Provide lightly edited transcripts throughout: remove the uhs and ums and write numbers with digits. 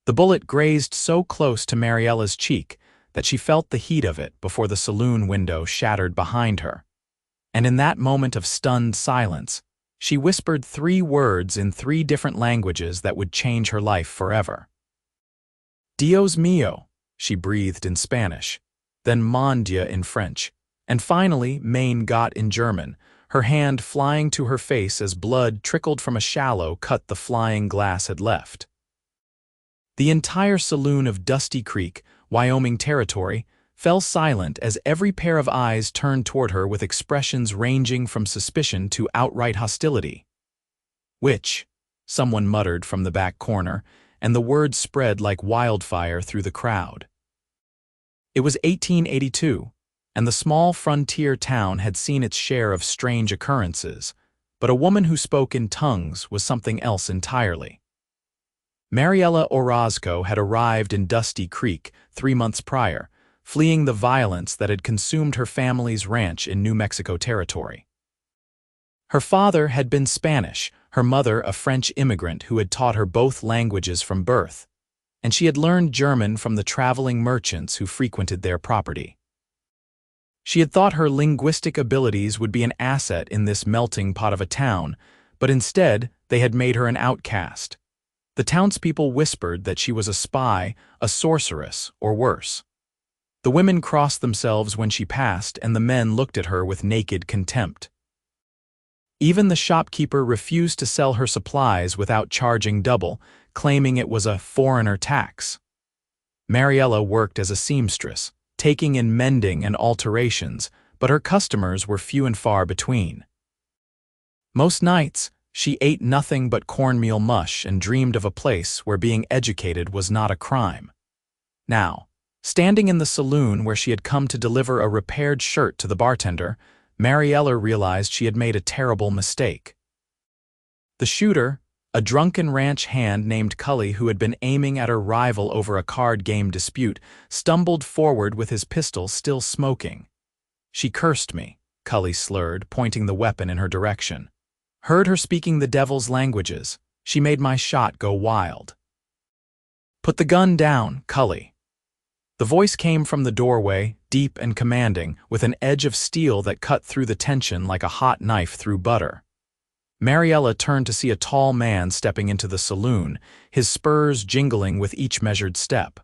The bullet grazed so close to Mariela's cheek that she felt the heat of it before the saloon window shattered behind her. And in that moment of stunned silence, she whispered 3 words in 3 different languages that would change her life forever. Dios mío, she breathed in Spanish, then mon Dieu in French, and finally mein Gott in German, her hand flying to her face as blood trickled from a shallow cut the flying glass had left. The entire saloon of Dusty Creek, Wyoming territory, fell silent as every pair of eyes turned toward her with expressions ranging from suspicion to outright hostility. "Which?" someone muttered from the back corner, and the word spread like wildfire through the crowd. It was 1882, and the small frontier town had seen its share of strange occurrences, but a woman who spoke in tongues was something else entirely. Mariela Orozco had arrived in Dusty Creek 3 months prior, fleeing the violence that had consumed her family's ranch in New Mexico territory. Her father had been Spanish, her mother a French immigrant who had taught her both languages from birth, and she had learned German from the traveling merchants who frequented their property. She had thought her linguistic abilities would be an asset in this melting pot of a town, but instead they had made her an outcast. The townspeople whispered that she was a spy, a sorceress, or worse. The women crossed themselves when she passed, and the men looked at her with naked contempt. Even the shopkeeper refused to sell her supplies without charging double, claiming it was a foreigner tax. Mariela worked as a seamstress, taking in mending and alterations, but her customers were few and far between. Most nights, she ate nothing but cornmeal mush and dreamed of a place where being educated was not a crime. Now, standing in the saloon where she had come to deliver a repaired shirt to the bartender, Mariela realized she had made a terrible mistake. The shooter, a drunken ranch hand named Cully who had been aiming at her rival over a card game dispute, stumbled forward with his pistol still smoking. "She cursed me," Cully slurred, pointing the weapon in her direction. "Heard her speaking the devil's languages. She made my shot go wild." "Put the gun down, Cully." The voice came from the doorway, deep and commanding, with an edge of steel that cut through the tension like a hot knife through butter. Mariela turned to see a tall man stepping into the saloon, his spurs jingling with each measured step.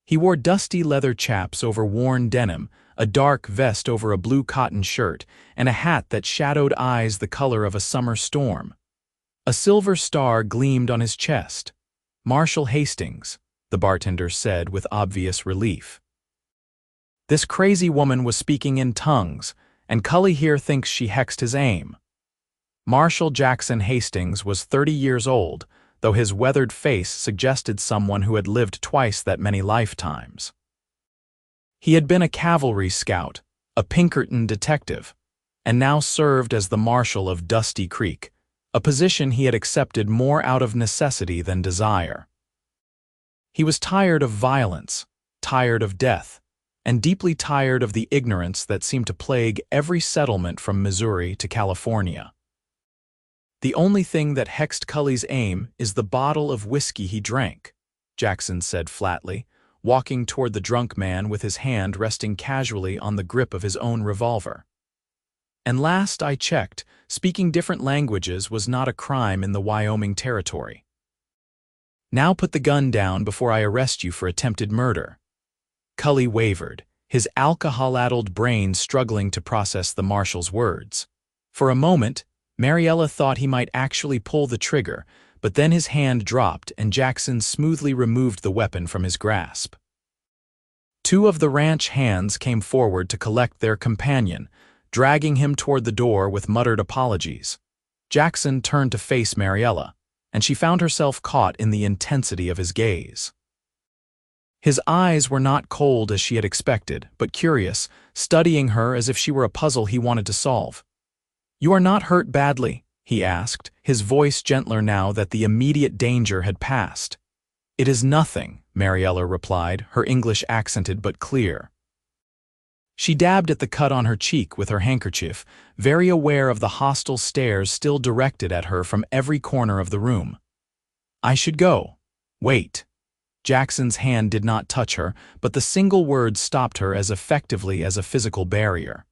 He wore dusty leather chaps over worn denim, a dark vest over a blue cotton shirt, and a hat that shadowed eyes the color of a summer storm. A silver star gleamed on his chest. "Marshal Hastings," the bartender said with obvious relief. This crazy woman was speaking in tongues, and Cully here thinks she hexed his aim. Marshal Jackson Hastings was 30 years old, though his weathered face suggested someone who had lived twice that many lifetimes. He had been a cavalry scout, a Pinkerton detective, and now served as the marshal of Dusty Creek, a position he had accepted more out of necessity than desire. He was tired of violence, tired of death, and deeply tired of the ignorance that seemed to plague every settlement from Missouri to California. "The only thing that hexed Cully's aim is the bottle of whiskey he drank," Jackson said flatly, walking toward the drunk man with his hand resting casually on the grip of his own revolver. "And last I checked, speaking different languages was not a crime in the Wyoming territory. Now put the gun down before I arrest you for attempted murder." Cully wavered, his alcohol-addled brain struggling to process the marshal's words. For a moment, Mariela thought he might actually pull the trigger, but then his hand dropped and Jackson smoothly removed the weapon from his grasp. 2 of the ranch hands came forward to collect their companion, dragging him toward the door with muttered apologies. Jackson turned to face Mariela, and she found herself caught in the intensity of his gaze. His eyes were not cold as she had expected, but curious, studying her as if she were a puzzle he wanted to solve. "You are not hurt badly?" he asked, his voice gentler now that the immediate danger had passed. "It is nothing," Mariela replied, her English accented but clear. She dabbed at the cut on her cheek with her handkerchief, very aware of the hostile stares still directed at her from every corner of the room. "I should go. Wait. Jackson's hand did not touch her, but the single word stopped her as effectively as a physical barrier.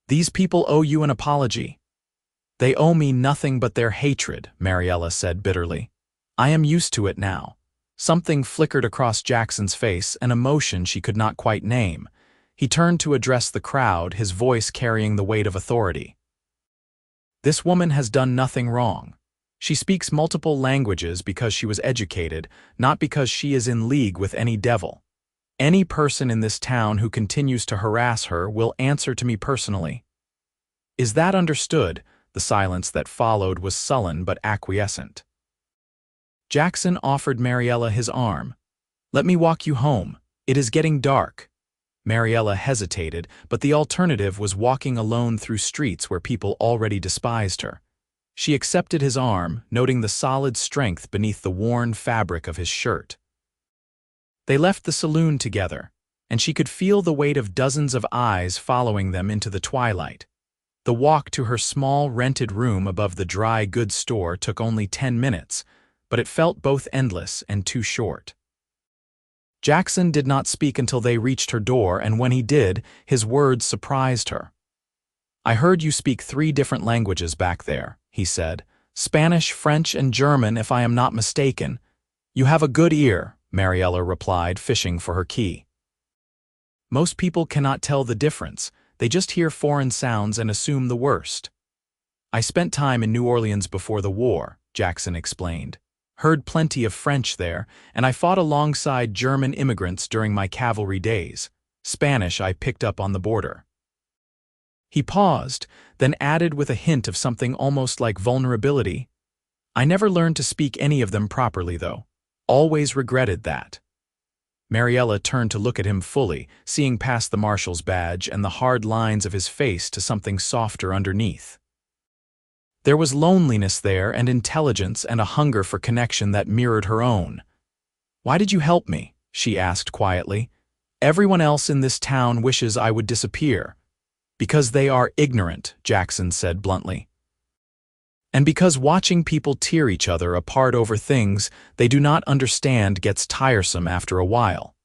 These people owe you an apology. They owe me nothing but their hatred, Mariela said bitterly. I am used to it now. Something flickered across Jackson's face, an emotion she could not quite name. He turned to address the crowd, his voice carrying the weight of authority. This woman has done nothing wrong. She speaks multiple languages because she was educated, not because she is in league with any devil. Any person in this town who continues to harass her will answer to me personally. Is that understood? The silence that followed was sullen but acquiescent. Jackson offered Mariela his arm. Let me walk you home. It is getting dark. Mariela hesitated, but the alternative was walking alone through streets where people already despised her. She accepted his arm, noting the solid strength beneath the worn fabric of his shirt. They left the saloon together, and she could feel the weight of dozens of eyes following them into the twilight. The walk to her small rented room above the dry goods store took only 10 minutes, but it felt both endless and too short. Jackson did not speak until they reached her door, and when he did, his words surprised her. I heard you speak 3 different languages back there, he said. Spanish, French, and German, if I am not mistaken. You have a good ear, Mariela replied, fishing for her key. Most people cannot tell the difference. They just hear foreign sounds and assume the worst. I spent time in New Orleans before the war, Jackson explained. Heard plenty of French there, and I fought alongside German immigrants during my cavalry days. Spanish I picked up on the border. He paused, then added with a hint of something almost like vulnerability. I never learned to speak any of them properly, though. Always regretted that. Mariela turned to look at him fully, seeing past the marshal's badge and the hard lines of his face to something softer underneath. There was loneliness there and intelligence and a hunger for connection that mirrored her own. Why did you help me? She asked quietly. Everyone else in this town wishes I would disappear. Because they are ignorant, Jackson said bluntly. And because watching people tear each other apart over things they do not understand gets tiresome after a while.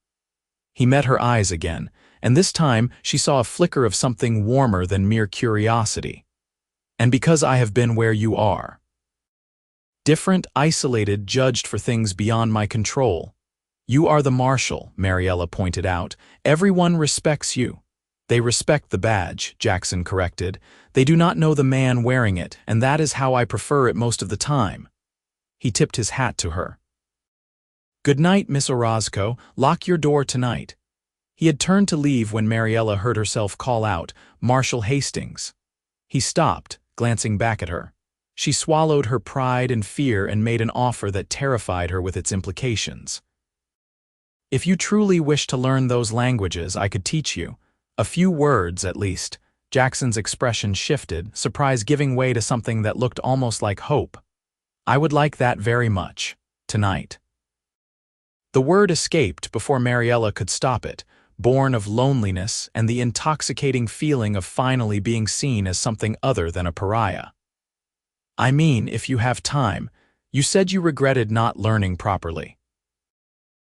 He met her eyes again, and this time she saw a flicker of something warmer than mere curiosity. And because I have been where you are. Different, isolated, judged for things beyond my control. You are the marshal, Mariela pointed out. Everyone respects you. They respect the badge, Jackson corrected. They do not know the man wearing it, and that is how I prefer it most of the time. He tipped his hat to her. Good night, Miss Orozco. Lock your door tonight. He had turned to leave when Mariela heard herself call out, Marshal Hastings. He stopped, glancing back at her. She swallowed her pride and fear and made an offer that terrified her with its implications. If you truly wish to learn those languages, I could teach you. A few words, at least. Jackson's expression shifted, surprise giving way to something that looked almost like hope. I would like that very much. Tonight. The word escaped before Mariela could stop it, born of loneliness and the intoxicating feeling of finally being seen as something other than a pariah. I mean, if you have time, you said you regretted not learning properly.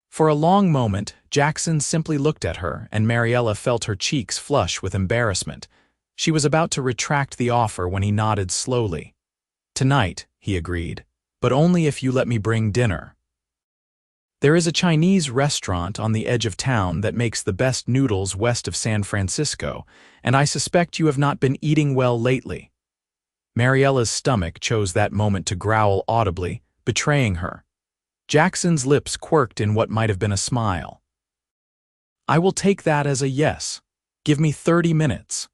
For a long moment, Jackson simply looked at her, and Mariela felt her cheeks flush with embarrassment. She was about to retract the offer when he nodded slowly. Tonight, he agreed, but only if you let me bring dinner. There is a Chinese restaurant on the edge of town that makes the best noodles west of San Francisco, and I suspect you have not been eating well lately. Mariela's stomach chose that moment to growl audibly, betraying her. Jackson's lips quirked in what might have been a smile. I will take that as a yes. Give me 30 minutes.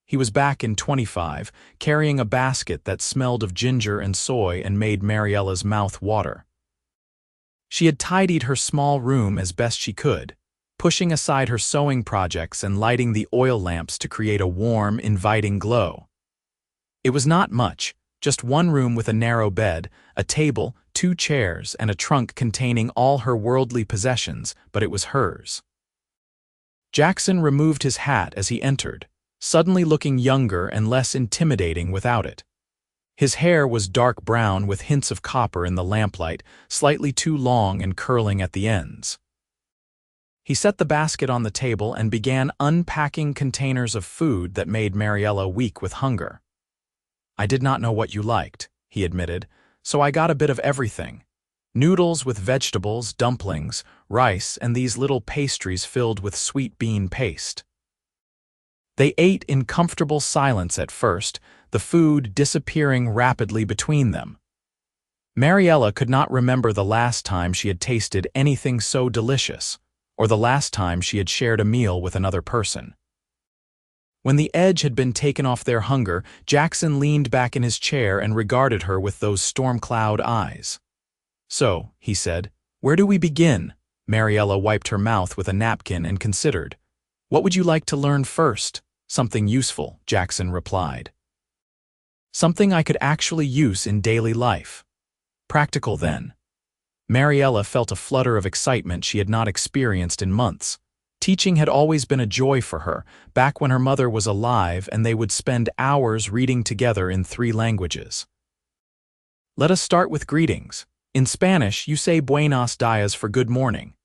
He was back in 25, carrying a basket that smelled of ginger and soy and made Mariela's mouth water. She had tidied her small room as best she could, pushing aside her sewing projects and lighting the oil lamps to create a warm, inviting glow. It was not much, just one room with a narrow bed, a table, 2 chairs, and a trunk containing all her worldly possessions, but it was hers. Jackson removed his hat as he entered, suddenly looking younger and less intimidating without it. His hair was dark brown with hints of copper in the lamplight, slightly too long and curling at the ends. He set the basket on the table and began unpacking containers of food that made Mariela weak with hunger. "I did not know what you liked," he admitted, "so I got a bit of everything. Noodles with vegetables, dumplings, rice, and these little pastries filled with sweet bean paste." They ate in comfortable silence at first, the food disappearing rapidly between them. Mariela could not remember the last time she had tasted anything so delicious, or the last time she had shared a meal with another person. When the edge had been taken off their hunger, Jackson leaned back in his chair and regarded her with those storm-cloud eyes. "So," he said, "where do we begin?" Mariela wiped her mouth with a napkin and considered. "What would you like to learn first?" "Something useful," Jackson replied. "Something I could actually use in daily life." "Practical, then." Mariela felt a flutter of excitement she had not experienced in months. Teaching had always been a joy for her, back when her mother was alive and they would spend hours reading together in 3 languages. "Let us start with greetings. In Spanish, you say buenos dias for good morning."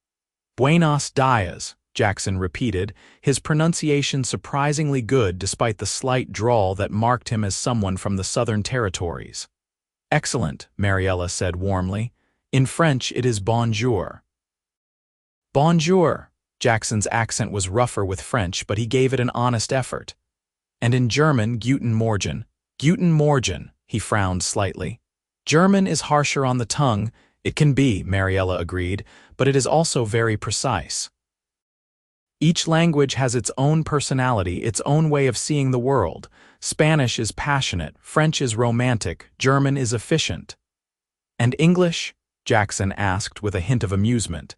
"Buenos dias," Jackson repeated, his pronunciation surprisingly good despite the slight drawl that marked him as someone from the Southern Territories. "Excellent," Mariela said warmly. "In French, it is bonjour." "Bonjour." Jackson's accent was rougher with French, but he gave it an honest effort. "And in German, Guten Morgen." "Guten Morgen," he frowned slightly. "German is harsher on the tongue." "It can be," Mariela agreed, "but it is also very precise. Each language has its own personality, its own way of seeing the world. Spanish is passionate, French is romantic, German is efficient." "And English?" Jackson asked with a hint of amusement.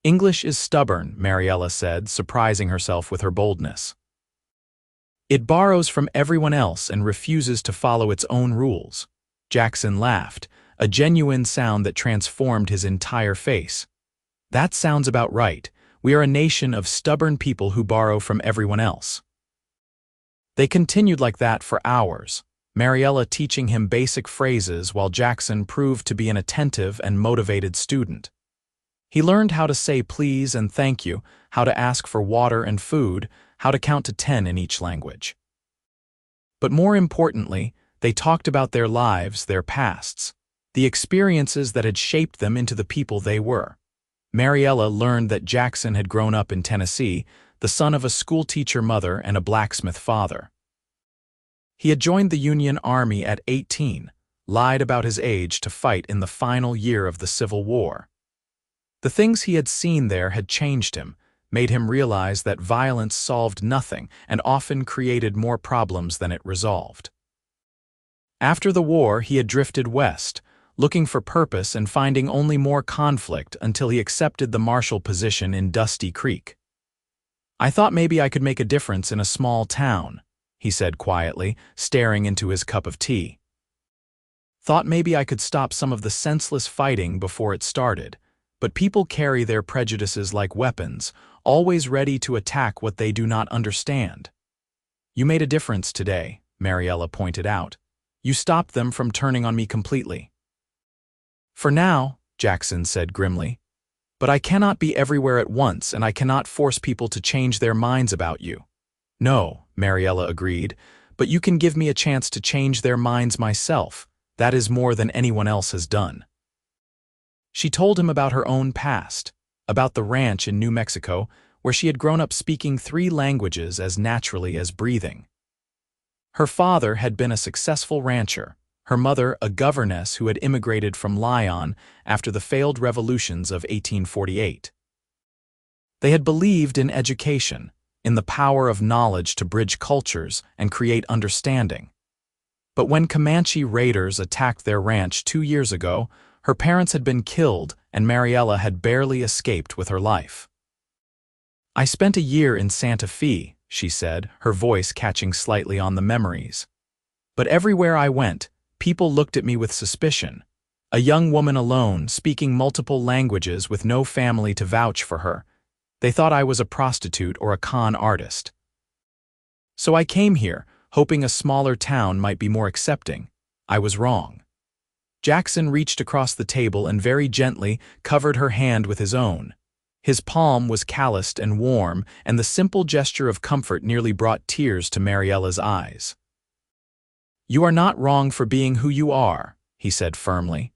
"English is stubborn," Mariela said, surprising herself with her boldness. "It borrows from everyone else and refuses to follow its own rules." Jackson laughed, a genuine sound that transformed his entire face. "That sounds about right. We are a nation of stubborn people who borrow from everyone else." They continued like that for hours, Mariela teaching him basic phrases while Jackson proved to be an attentive and motivated student. He learned how to say please and thank you, how to ask for water and food, how to count to 10 in each language. But more importantly, they talked about their lives, their pasts, the experiences that had shaped them into the people they were. Mariela learned that Jackson had grown up in Tennessee, the son of a schoolteacher mother and a blacksmith father. He had joined the Union Army at 18, lied about his age to fight in the final year of the Civil War. The things he had seen there had changed him, made him realize that violence solved nothing and often created more problems than it resolved. After the war, he had drifted west, looking for purpose and finding only more conflict until he accepted the marshal position in Dusty Creek. "I thought maybe I could make a difference in a small town," he said quietly, staring into his cup of tea. "Thought maybe I could stop some of the senseless fighting before it started, but people carry their prejudices like weapons, always ready to attack what they do not understand." "You made a difference today," Mariela pointed out. "You stopped them from turning on me completely." "For now," Jackson said grimly. "But I cannot be everywhere at once, and I cannot force people to change their minds about you." "No," Mariela agreed, "but you can give me a chance to change their minds myself. That is more than anyone else has done." She told him about her own past, about the ranch in New Mexico, where she had grown up speaking 3 languages as naturally as breathing. Her father had been a successful rancher, her mother a governess who had immigrated from Lyon after the failed revolutions of 1848. They had believed in education, in the power of knowledge to bridge cultures and create understanding. But when Comanche raiders attacked their ranch 2 years ago, her parents had been killed and Mariela had barely escaped with her life. "I spent a year in Santa Fe," she said, her voice catching slightly on the memories. "But everywhere I went, people looked at me with suspicion. A young woman alone, speaking multiple languages with no family to vouch for her. They thought I was a prostitute or a con artist. So I came here, hoping a smaller town might be more accepting. I was wrong. Jackson reached across the table and very gently covered her hand with his own. His palm was calloused and warm, and the simple gesture of comfort nearly brought tears to Mariela's eyes. "You are not wrong for being who you are," he said firmly.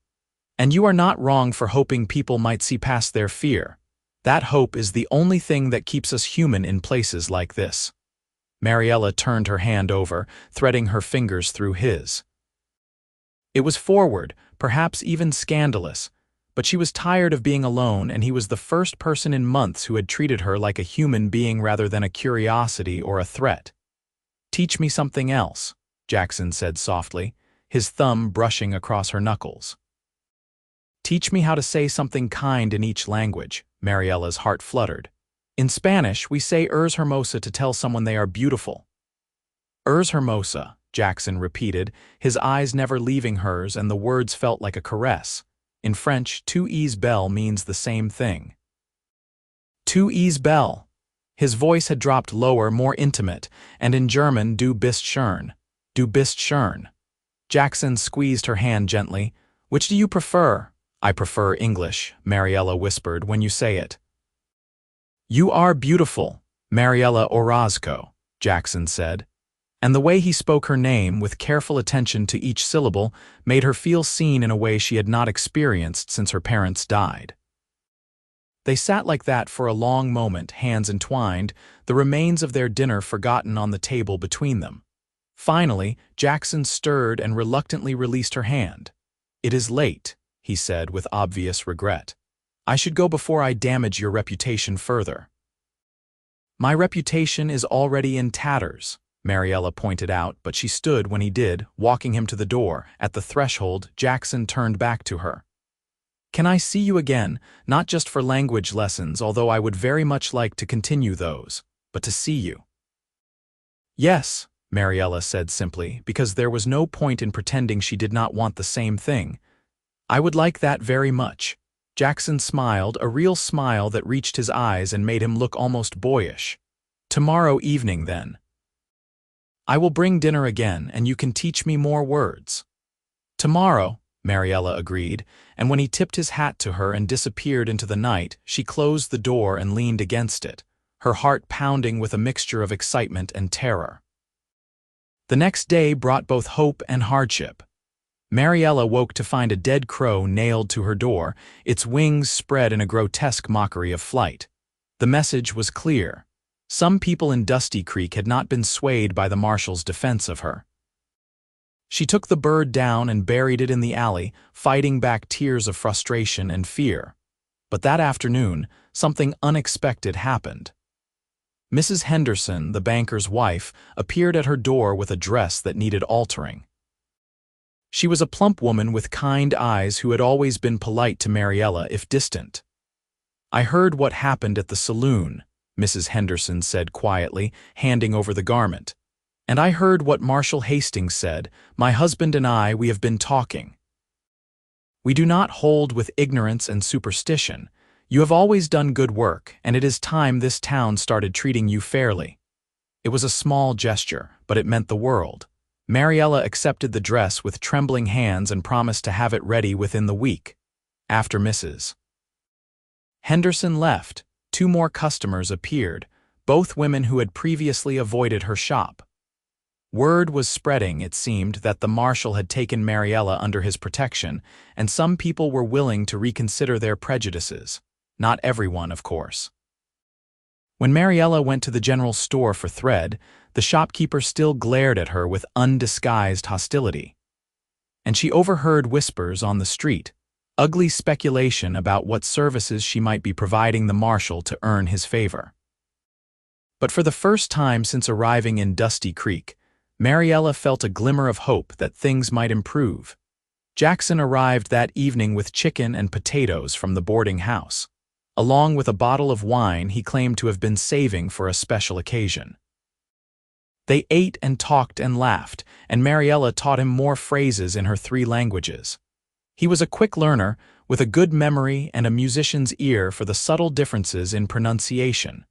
"And you are not wrong for hoping people might see past their fear. That hope is the only thing that keeps us human in places like this." Mariela turned her hand over, threading her fingers through his. It was forward, perhaps even scandalous, but she was tired of being alone, and he was the first person in months who had treated her like a human being rather than a curiosity or a threat. "Teach me something else," Jackson said softly, his thumb brushing across her knuckles. "Teach me how to say something kind in each language." Mariela's heart fluttered. "In Spanish, we say Ers hermosa to tell someone they are beautiful." "Ers hermosa," Jackson repeated, his eyes never leaving hers, and the words felt like a caress. In French, tu es belle means the same thing. Tu es belle. His voice had dropped lower, more intimate, and in German, du bist schön. Du bist schön. Jackson squeezed her hand gently. "Which do you prefer?" "I prefer English," Mariela whispered, "when you say it." "You are beautiful, Mariela Orozco," Jackson said. And the way he spoke her name, with careful attention to each syllable, made her feel seen in a way she had not experienced since her parents died. They sat like that for a long moment, hands entwined, the remains of their dinner forgotten on the table between them. Finally, Jackson stirred and reluctantly released her hand. "It is late," he said with obvious regret. "I should go before I damage your reputation further." "My reputation is already in tatters," Mariela pointed out, but she stood when he did, walking him to the door. At the threshold, Jackson turned back to her. "Can I see you again, not just for language lessons, although I would very much like to continue those, but to see you?" "Yes," Mariela said simply, because there was no point in pretending she did not want the same thing. "I would like that very much." Jackson smiled, a real smile that reached his eyes and made him look almost boyish. "Tomorrow evening, then. I will bring dinner again, and you can teach me more words." "Tomorrow," Mariela agreed, and when he tipped his hat to her and disappeared into the night, she closed the door and leaned against it, her heart pounding with a mixture of excitement and terror. The next day brought both hope and hardship. Mariela woke to find a dead crow nailed to her door, its wings spread in a grotesque mockery of flight. The message was clear. Some people in Dusty Creek had not been swayed by the marshal's defense of her. She took the bird down and buried it in the alley, fighting back tears of frustration and fear. But that afternoon, something unexpected happened. Mrs. Henderson, the banker's wife, appeared at her door with a dress that needed altering. She was a plump woman with kind eyes who had always been polite to Mariela if distant. "I heard what happened at the saloon," Mrs. Henderson said quietly, handing over the garment. "And I heard what Marshal Hastings said. My husband and I, we have been talking. We do not hold with ignorance and superstition. You have always done good work, and it is time this town started treating you fairly." It was a small gesture, but it meant the world. Mariela accepted the dress with trembling hands and promised to have it ready within the week. After Mrs. Henderson left, 2 more customers appeared, both women who had previously avoided her shop. Word was spreading, it seemed, that the marshal had taken Mariela under his protection, and some people were willing to reconsider their prejudices. Not everyone, of course. When Mariela went to the general store for thread, the shopkeeper still glared at her with undisguised hostility. And she overheard whispers on the street, ugly speculation about what services she might be providing the marshal to earn his favor. But for the first time since arriving in Dusty Creek, Mariela felt a glimmer of hope that things might improve. Jackson arrived that evening with chicken and potatoes from the boarding house, along with a bottle of wine he claimed to have been saving for a special occasion. They ate and talked and laughed, and Mariela taught him more phrases in her 3 languages. He was a quick learner, with a good memory and a musician's ear for the subtle differences in pronunciation.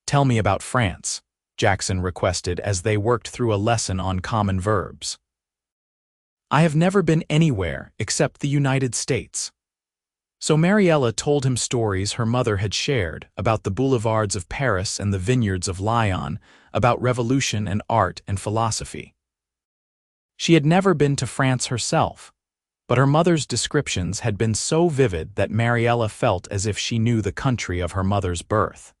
"Tell me about France," Jackson requested as they worked through a lesson on common verbs. I have never been anywhere except the United States. So Mariela told him stories her mother had shared about the boulevards of Paris and the vineyards of Lyon, about revolution and art and philosophy. She had never been to France herself, but her mother's descriptions had been so vivid that Mariela felt as if she knew the country of her mother's birth.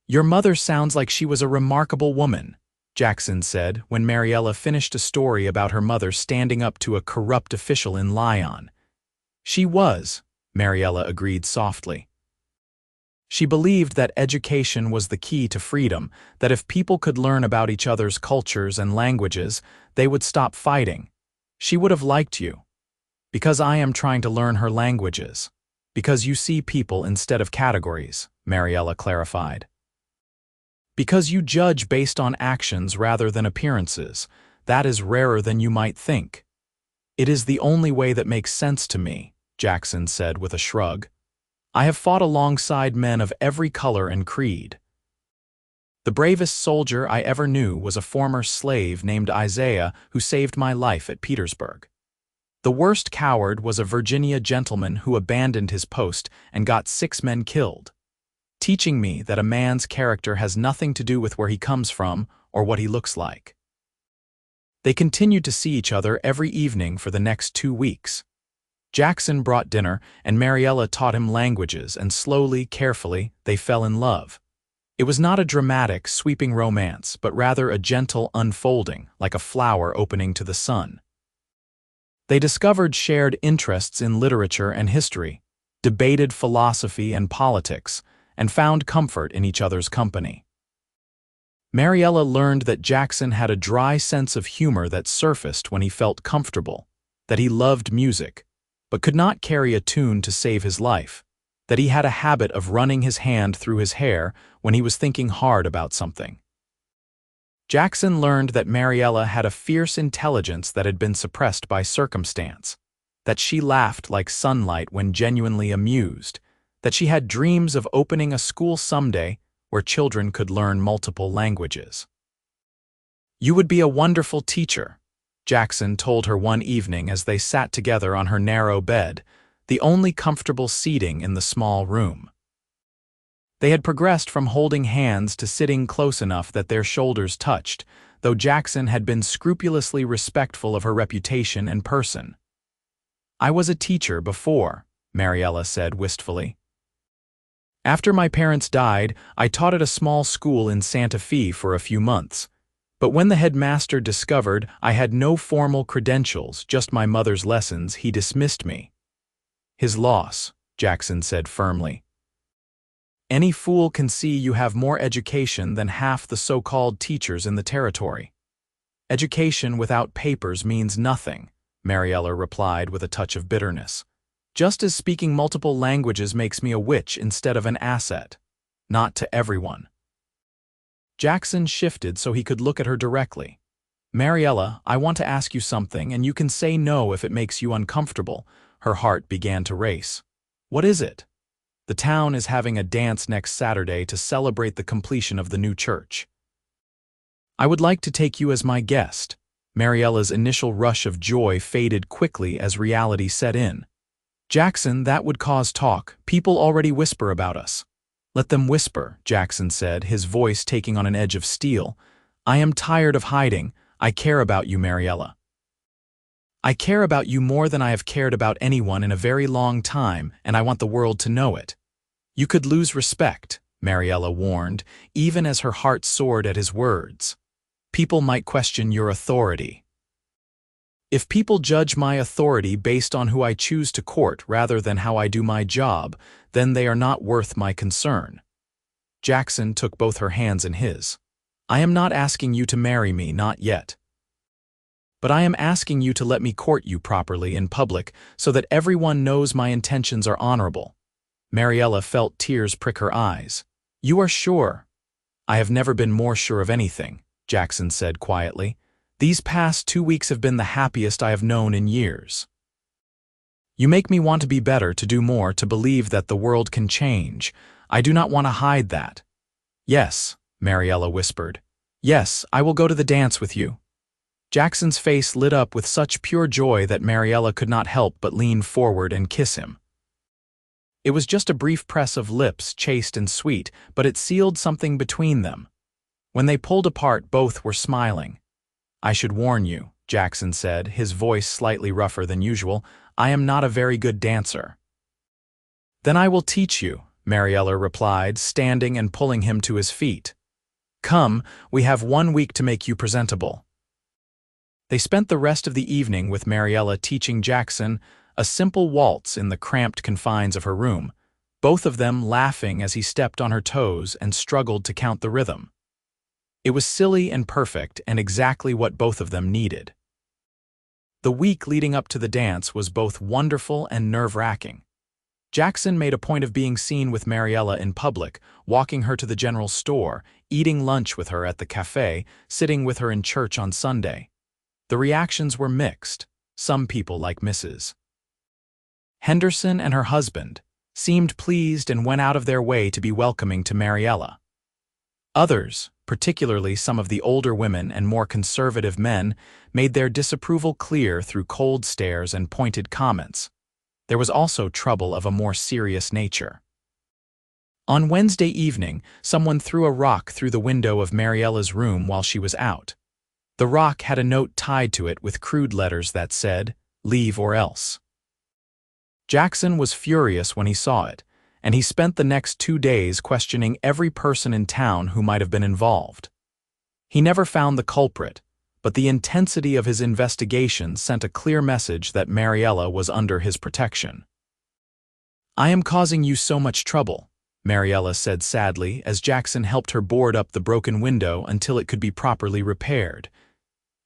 "Your mother sounds like she was a remarkable woman," Jackson said when Mariela finished a story about her mother standing up to a corrupt official in Lyon. "She was," Mariela agreed softly. She believed that education was the key to freedom, that if people could learn about each other's cultures and languages, they would stop fighting. "She would have liked you. Because I am trying to learn her languages. Because you see people instead of categories," Mariela clarified. "Because you judge based on actions rather than appearances. That is rarer than you might think." "It is the only way that makes sense to me," Jackson said with a shrug. "I have fought alongside men of every color and creed. The bravest soldier I ever knew was a former slave named Isaiah who saved my life at Petersburg. The worst coward was a Virginia gentleman who abandoned his post and got 6 men killed, teaching me that a man's character has nothing to do with where he comes from or what he looks like." They continued to see each other every evening for the next 2 weeks. Jackson brought dinner, and Mariela taught him languages, and slowly, carefully, they fell in love. It was not a dramatic, sweeping romance, but rather a gentle unfolding, like a flower opening to the sun. They discovered shared interests in literature and history, debated philosophy and politics, and found comfort in each other's company. Mariela learned that Jackson had a dry sense of humor that surfaced when he felt comfortable, that he loved music, but could not carry a tune to save his life, that he had a habit of running his hand through his hair when he was thinking hard about something. Jackson learned that Mariela had a fierce intelligence that had been suppressed by circumstance, that she laughed like sunlight when genuinely amused, that she had dreams of opening a school someday where children could learn multiple languages. "You would be a wonderful teacher," Jackson told her one evening as they sat together on her narrow bed, the only comfortable seating in the small room. They had progressed from holding hands to sitting close enough that their shoulders touched, though Jackson had been scrupulously respectful of her reputation and person. "I was a teacher before," Mariela said wistfully. "After my parents died, I taught at a small school in Santa Fe for a few months. But when the headmaster discovered I had no formal credentials, just my mother's lessons, he dismissed me." "His loss," Jackson said firmly. "Any fool can see you have more education than half the so-called teachers in the territory." "Education without papers means nothing," Mariela replied with a touch of bitterness. "Just as speaking multiple languages makes me a witch instead of an asset. Not to everyone." Jackson shifted so he could look at her directly. "Mariela, I want to ask you something, and you can say no if it makes you uncomfortable." Her heart began to race. "What is it?" "The town is having a dance next Saturday to celebrate the completion of the new church. I would like to take you as my guest." Mariela's initial rush of joy faded quickly as reality set in. "Jackson, that would cause talk. People already whisper about us." "Let them whisper," Jackson said, his voice taking on an edge of steel. "I am tired of hiding. I care about you, Mariela. I care about you more than I have cared about anyone in a very long time, and I want the world to know it." "You could lose respect," Mariela warned, even as her heart soared at his words. "People might question your authority." "If people judge my authority based on who I choose to court rather than how I do my job, then they are not worth my concern." Jackson took both her hands in his. "I am not asking you to marry me, not yet. But I am asking you to let me court you properly in public so that everyone knows my intentions are honorable." Mariela felt tears prick her eyes. "You are sure?" "I have never been more sure of anything," Jackson said quietly. "These past 2 weeks have been the happiest I have known in years. You make me want to be better, to do more, to believe that the world can change. I do not want to hide that." "Yes," Mariela whispered. "Yes, I will go to the dance with you." Jackson's face lit up with such pure joy that Mariela could not help but lean forward and kiss him. It was just a brief press of lips, chaste and sweet, but it sealed something between them. When they pulled apart, both were smiling. "I should warn you," Jackson said, his voice slightly rougher than usual, "I am not a very good dancer." "Then I will teach you," Mariela replied, standing and pulling him to his feet. "Come, we have 1 week to make you presentable." They spent the rest of the evening with Mariela teaching Jackson a simple waltz in the cramped confines of her room, both of them laughing as he stepped on her toes and struggled to count the rhythm. It was silly and perfect, and exactly what both of them needed. The week leading up to the dance was both wonderful and nerve-wracking. Jackson made a point of being seen with Mariela in public, walking her to the general store, eating lunch with her at the cafe, sitting with her in church on Sunday. The reactions were mixed. Some people, like Mrs. Henderson and her husband, seemed pleased and went out of their way to be welcoming to Mariela. Others, particularly some of the older women and more conservative men, made their disapproval clear through cold stares and pointed comments. There was also trouble of a more serious nature. On Wednesday evening, someone threw a rock through the window of Mariela's room while she was out. The rock had a note tied to it with crude letters that said, "Leave or else." Jackson was furious when he saw it, and he spent the next 2 days questioning every person in town who might have been involved. He never found the culprit, but the intensity of his investigation sent a clear message that Mariela was under his protection. "I am causing you so much trouble," Mariela said sadly as Jackson helped her board up the broken window until it could be properly repaired.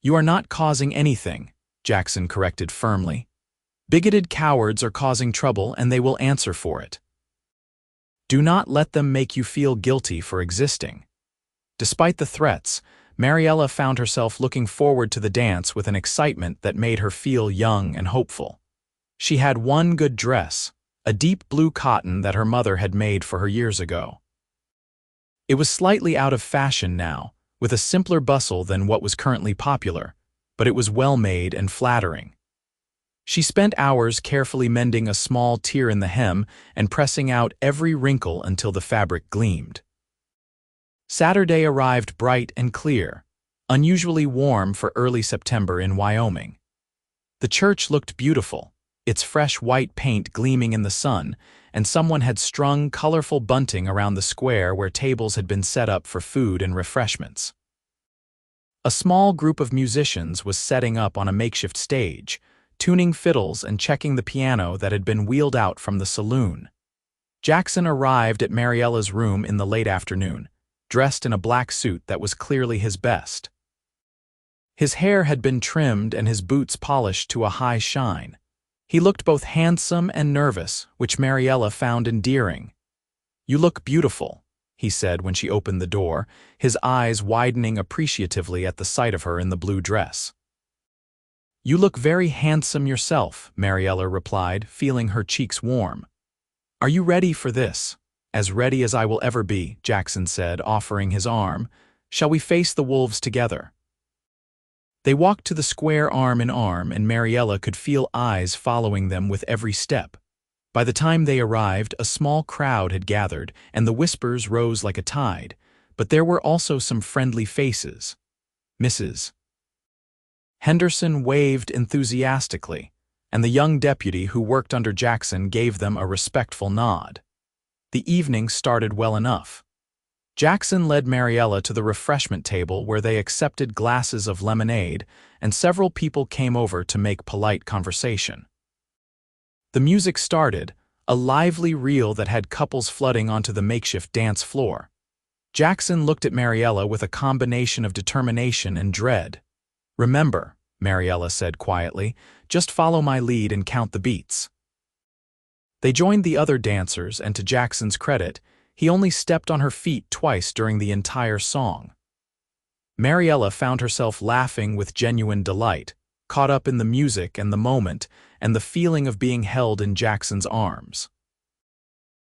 "You are not causing anything," Jackson corrected firmly. "Bigoted cowards are causing trouble, and they will answer for it. Do not let them make you feel guilty for existing." Despite the threats, Mariela found herself looking forward to the dance with an excitement that made her feel young and hopeful. She had one good dress, a deep blue cotton that her mother had made for her years ago. It was slightly out of fashion now, with a simpler bustle than what was currently popular, but it was well made and flattering. She spent hours carefully mending a small tear in the hem and pressing out every wrinkle until the fabric gleamed. Saturday arrived bright and clear, unusually warm for early September in Wyoming. The church looked beautiful, its fresh white paint gleaming in the sun, and someone had strung colorful bunting around the square where tables had been set up for food and refreshments. A small group of musicians was setting up on a makeshift stage, tuning fiddles and checking the piano that had been wheeled out from the saloon. Jackson arrived at Mariela's room in the late afternoon, dressed in a black suit that was clearly his best. His hair had been trimmed and his boots polished to a high shine. He looked both handsome and nervous, which Mariela found endearing. "You look beautiful," he said when she opened the door, his eyes widening appreciatively at the sight of her in the blue dress. "You look very handsome yourself," Mariela replied, feeling her cheeks warm. "Are you ready for this?" "As ready as I will ever be," Jackson said, offering his arm. "Shall we face the wolves together?" They walked to the square arm in arm, and Mariela could feel eyes following them with every step. By the time they arrived, a small crowd had gathered, and the whispers rose like a tide, but there were also some friendly faces. Mrs. Henderson waved enthusiastically, and the young deputy who worked under Jackson gave them a respectful nod. The evening started well enough. Jackson led Mariela to the refreshment table where they accepted glasses of lemonade, and several people came over to make polite conversation. The music started, a lively reel that had couples flooding onto the makeshift dance floor. Jackson looked at Mariela with a combination of determination and dread. "Remember," Mariela said quietly, "just follow my lead and count the beats." They joined the other dancers, and to Jackson's credit, he only stepped on her feet twice during the entire song. Mariela found herself laughing with genuine delight, caught up in the music and the moment and the feeling of being held in Jackson's arms.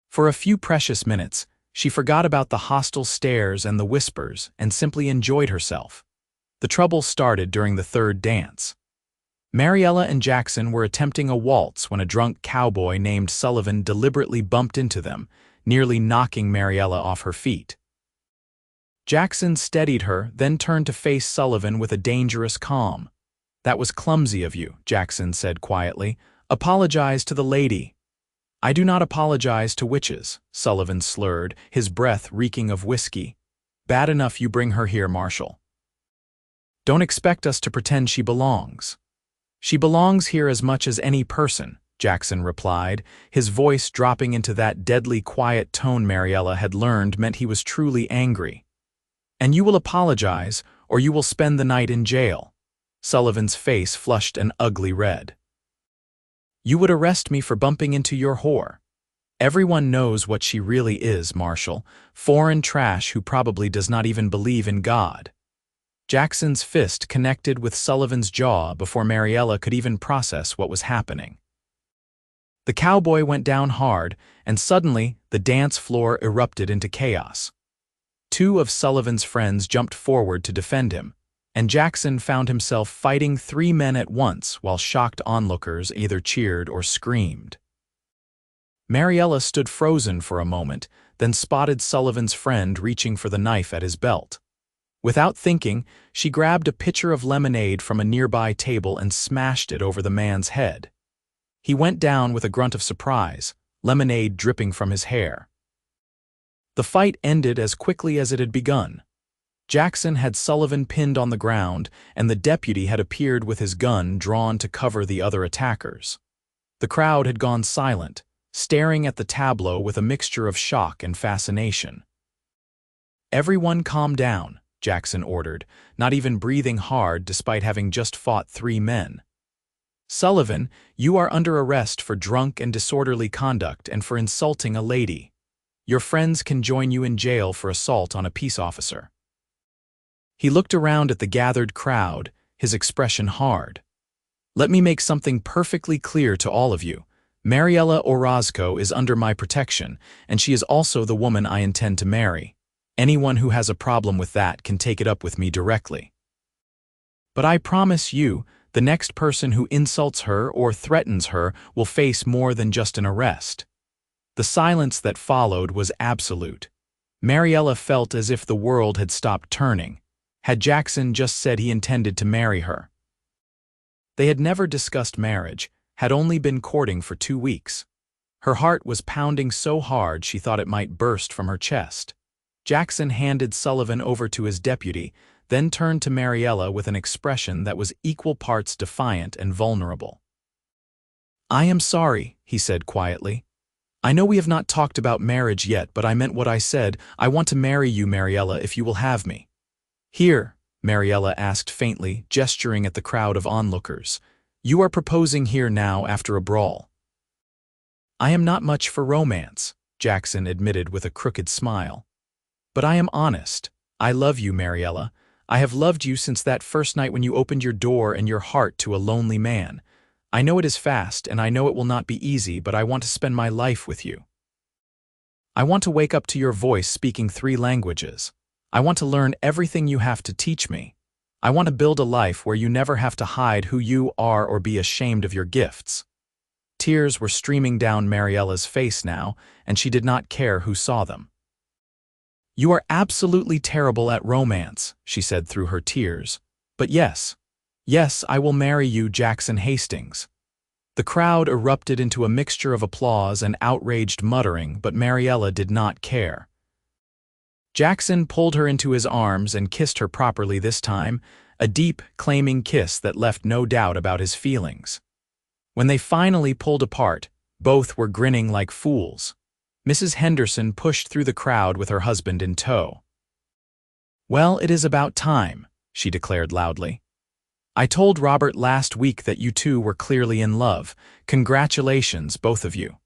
For a few precious minutes, she forgot about the hostile stares and the whispers and simply enjoyed herself. The trouble started during the third dance. Mariela and Jackson were attempting a waltz when a drunk cowboy named Sullivan deliberately bumped into them, nearly knocking Mariela off her feet. Jackson steadied her, then turned to face Sullivan with a dangerous calm. "That was clumsy of you," Jackson said quietly. "Apologize to the lady." "I do not apologize to witches," Sullivan slurred, his breath reeking of whiskey. "Bad enough you bring her here, Marshal. Don't expect us to pretend she belongs." "She belongs here as much as any person," Jackson replied, his voice dropping into that deadly quiet tone Mariela had learned meant he was truly angry. "And you will apologize, or you will spend the night in jail." Sullivan's face flushed an ugly red. "You would arrest me for bumping into your whore. Everyone knows what she really is, Marshal, foreign trash who probably does not even believe in God." Jackson's fist connected with Sullivan's jaw before Mariela could even process what was happening. The cowboy went down hard, and suddenly the dance floor erupted into chaos. Two of Sullivan's friends jumped forward to defend him, and Jackson found himself fighting 3 men at once while shocked onlookers either cheered or screamed. Mariela stood frozen for a moment, then spotted Sullivan's friend reaching for the knife at his belt. Without thinking, she grabbed a pitcher of lemonade from a nearby table and smashed it over the man's head. He went down with a grunt of surprise, lemonade dripping from his hair. The fight ended as quickly as it had begun. Jackson had Sullivan pinned on the ground, and the deputy had appeared with his gun drawn to cover the other attackers. The crowd had gone silent, staring at the tableau with a mixture of shock and fascination. "Everyone calm down," Jackson ordered, not even breathing hard despite having just fought 3 men. "Sullivan, you are under arrest for drunk and disorderly conduct and for insulting a lady. Your friends can join you in jail for assault on a peace officer." He looked around at the gathered crowd, his expression hard. "Let me make something perfectly clear to all of you. Mariela Orozco is under my protection, and she is also the woman I intend to marry. Anyone who has a problem with that can take it up with me directly. But I promise you, the next person who insults her or threatens her will face more than just an arrest." The silence that followed was absolute. Mariela felt as if the world had stopped turning. Had Jackson just said he intended to marry her? They had never discussed marriage, had only been courting for 2 weeks. Her heart was pounding so hard she thought it might burst from her chest. Jackson handed Sullivan over to his deputy, then turned to Mariela with an expression that was equal parts defiant and vulnerable. "I am sorry," he said quietly. "I know we have not talked about marriage yet, but I meant what I said. I want to marry you, Mariela, if you will have me." "Here," Mariela asked faintly, gesturing at the crowd of onlookers. "You are proposing here now after a brawl." "I am not much for romance," Jackson admitted with a crooked smile. "But I am honest. I love you, Mariela. I have loved you since that first night when you opened your door and your heart to a lonely man. I know it is fast, and I know it will not be easy, but I want to spend my life with you. I want to wake up to your voice speaking 3 languages. I want to learn everything you have to teach me. I want to build a life where you never have to hide who you are or be ashamed of your gifts." Tears were streaming down Mariela's face now, and she did not care who saw them. "You are absolutely terrible at romance," she said through her tears. "But yes, I will marry you, Jackson Hastings." The crowd erupted into a mixture of applause and outraged muttering, but Mariela did not care. Jackson pulled her into his arms and kissed her properly this time, a deep, claiming kiss that left no doubt about his feelings. When they finally pulled apart, both were grinning like fools. Mrs. Henderson pushed through the crowd with her husband in tow. "Well, it is about time," she declared loudly. "I told Robert last week that you two were clearly in love. Congratulations, both of you."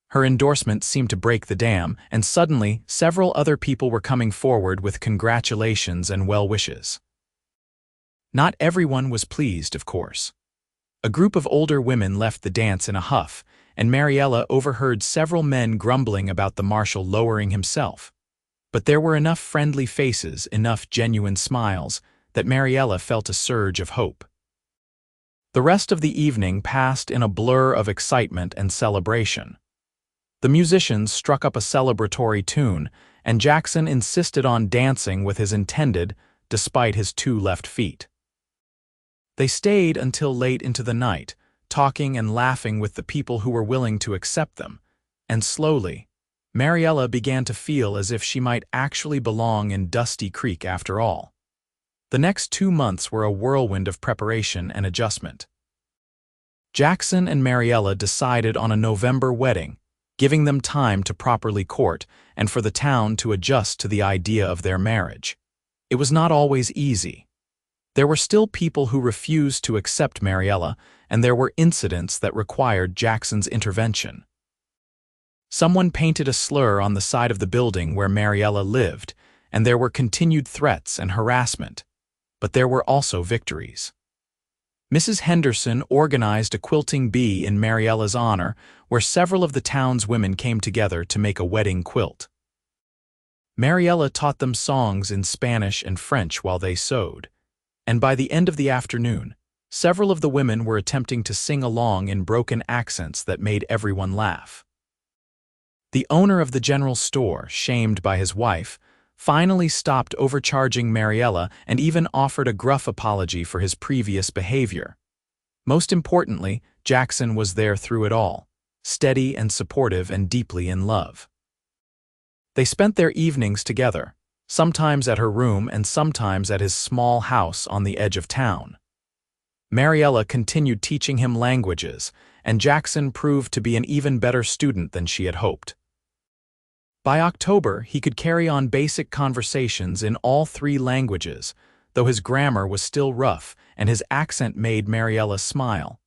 Her endorsement seemed to break the dam, and suddenly several other people were coming forward with congratulations and well wishes. Not everyone was pleased, of course. A group of older women left the dance in a huff, and Mariela overheard several men grumbling about the marshal lowering himself. But there were enough friendly faces, enough genuine smiles, that Mariela felt a surge of hope. The rest of the evening passed in a blur of excitement and celebration. The musicians struck up a celebratory tune, and Jackson insisted on dancing with his intended, despite his 2 left feet. They stayed until late into the night, talking and laughing with the people who were willing to accept them, and slowly, Mariela began to feel as if she might actually belong in Dusty Creek after all. The next 2 months were a whirlwind of preparation and adjustment. Jackson and Mariela decided on a November wedding, giving them time to properly court and for the town to adjust to the idea of their marriage. It was not always easy. There were still people who refused to accept Mariela, and there were incidents that required Jackson's intervention. Someone painted a slur on the side of the building where Mariela lived, and there were continued threats and harassment. But there were also victories. Mrs. Henderson organized a quilting bee in Mariela's honor, where several of the town's women came together to make a wedding quilt. Mariela taught them songs in Spanish and French while they sewed, and by the end of the afternoon, several of the women were attempting to sing along in broken accents that made everyone laugh. The owner of the general store, shamed by his wife, finally stopped overcharging Mariela and even offered a gruff apology for his previous behavior. Most importantly, Jackson was there through it all, steady and supportive and deeply in love. They spent their evenings together, sometimes at her room and sometimes at his small house on the edge of town. Mariela continued teaching him languages, and Jackson proved to be an even better student than she had hoped. By October, he could carry on basic conversations in all 3 languages, though his grammar was still rough and his accent made Mariela smile.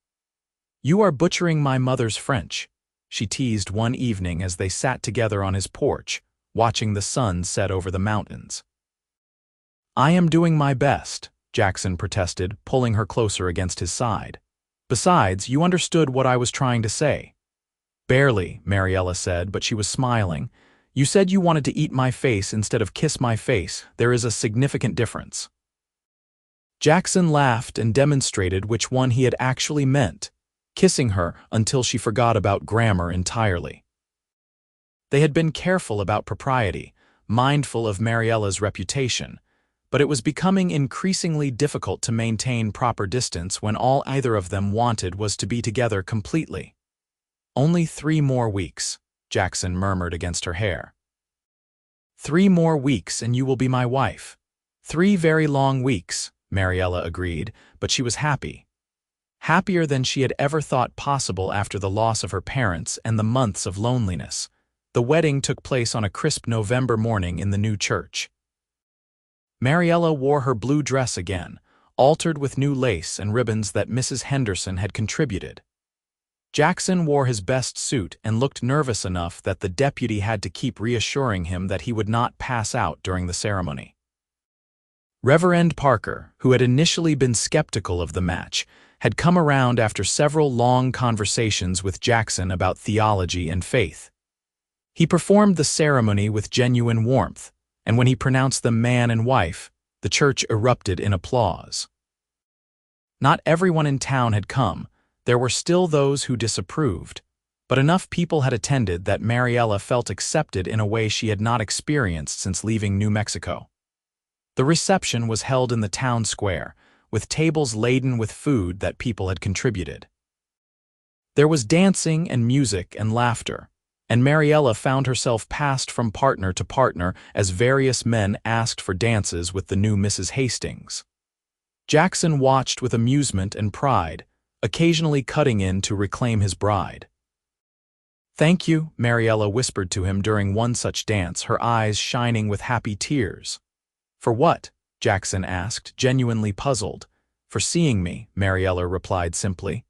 "You are butchering my mother's French," she teased one evening as they sat together on his porch, watching the sun set over the mountains. "I am doing my best," Jackson protested, pulling her closer against his side. "Besides, you understood what I was trying to say." "Barely," Mariela said, but she was smiling. "You said you wanted to eat my face instead of kiss my face. There is a significant difference." Jackson laughed and demonstrated which one he had actually meant, kissing her until she forgot about grammar entirely. They had been careful about propriety, mindful of Mariela's reputation, but it was becoming increasingly difficult to maintain proper distance when all either of them wanted was to be together completely. "Only 3 more weeks," Jackson murmured against her hair. "3 more weeks and you will be my wife." 3 very long weeks, Mariela agreed, but she was happy. Happier than she had ever thought possible after the loss of her parents and the months of loneliness. The wedding took place on a crisp November morning in the new church. Mariela wore her blue dress again, altered with new lace and ribbons that Mrs. Henderson had contributed. Jackson wore his best suit and looked nervous enough that the deputy had to keep reassuring him that he would not pass out during the ceremony. Reverend Parker, who had initially been skeptical of the match, had come around after several long conversations with Jackson about theology and faith. He performed the ceremony with genuine warmth, and when he pronounced them man and wife, the church erupted in applause. Not everyone in town had come. There were still those who disapproved, but enough people had attended that Mariela felt accepted in a way she had not experienced since leaving New Mexico. The reception was held in the town square, with tables laden with food that people had contributed. There was dancing and music and laughter, and Mariela found herself passed from partner to partner as various men asked for dances with the new Mrs. Hastings. Jackson watched with amusement and pride, occasionally cutting in to reclaim his bride. "Thank you," Mariela whispered to him during one such dance, her eyes shining with happy tears. "For what?" Jackson asked, genuinely puzzled. "For seeing me," Mariela replied simply.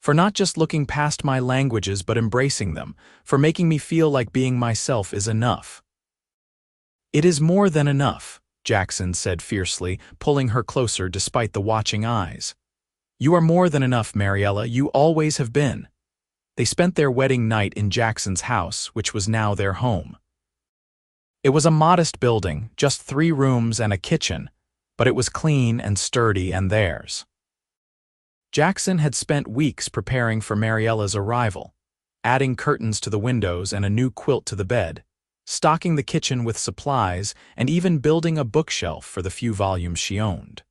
"For not just looking past my languages but embracing them, for making me feel like being myself is enough." "It is more than enough," Jackson said fiercely, pulling her closer despite the watching eyes. "You are more than enough, Mariela, you always have been." They spent their wedding night in Jackson's house, which was now their home. It was a modest building, just 3 rooms and a kitchen, but it was clean and sturdy and theirs. Jackson had spent weeks preparing for Mariela's arrival, adding curtains to the windows and a new quilt to the bed, stocking the kitchen with supplies, and even building a bookshelf for the few volumes she owned.